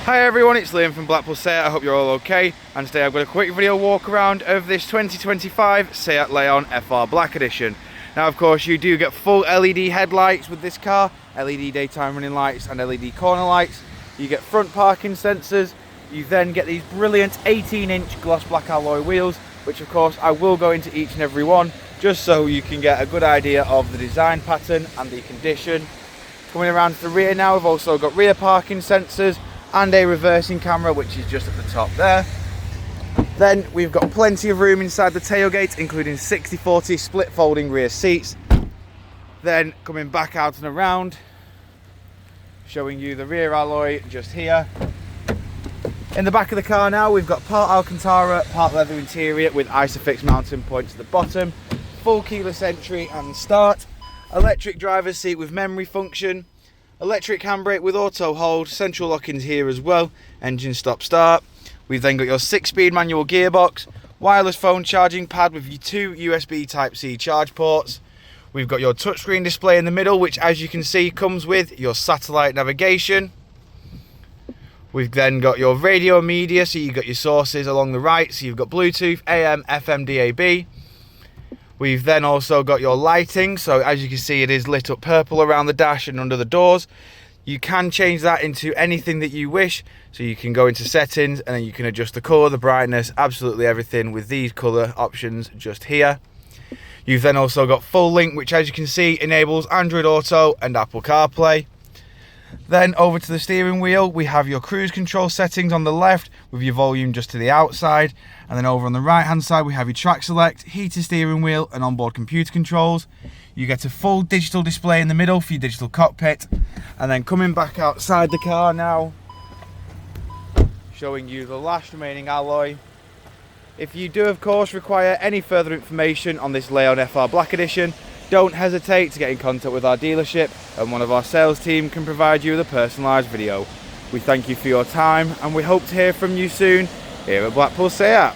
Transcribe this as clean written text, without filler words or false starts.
Hi everyone, it's Liam from Blackpool Seat. I hope you're all okay, and today I've got a quick video walk around of this 2025 Seat Leon FR Black Edition. Now of course you do get full LED headlights with this car, LED daytime running lights and LED corner lights. You get front parking sensors. You then get these brilliant 18-inch gloss black alloy wheels, which of course I will go into each and every one just so you can get a good idea of the design pattern and the condition. Coming around to the rear now, we've also got rear parking sensors and a reversing camera, which is just at the top there. Then we've got plenty of room inside the tailgate, including 60/40 split folding rear seats. Then coming back out and around, showing you the rear alloy just here. In the back of the car now, we've got part Alcantara, part leather interior with Isofix mounting points at the bottom, full keyless entry and start, electric driver's seat with memory function, electric handbrake with auto hold, central lockings here as well, engine stop start. We've then got your 6-speed manual gearbox, wireless phone charging pad with your 2 USB Type-C charge ports. We've got your touchscreen display in the middle, which as you can see comes with your satellite navigation. We've then got your radio and media, so you've got your sources along the right, so you've got Bluetooth, AM, FM, DAB. We've then also got your lighting, so as you can see it is lit up purple around the dash and under the doors. You can change that into anything that you wish, so you can go into settings and then you can adjust the colour, the brightness, absolutely everything with these colour options just here. You've then also got full link, which as you can see enables Android Auto and Apple CarPlay. Then over to the steering wheel, we have your cruise control settings on the left with your volume just to the outside, and then over on the right hand side we have your track select, heated steering wheel and onboard computer controls. You get a full digital display in the middle for your digital cockpit, and then coming back outside the car now, showing you the last remaining alloy. If you do of course require any further information on this Leon FR Black Edition, don't hesitate to get in contact with our dealership and one of our sales team can provide you with a personalised video. We thank you for your time and we hope to hear from you soon here at Blackpool Seat.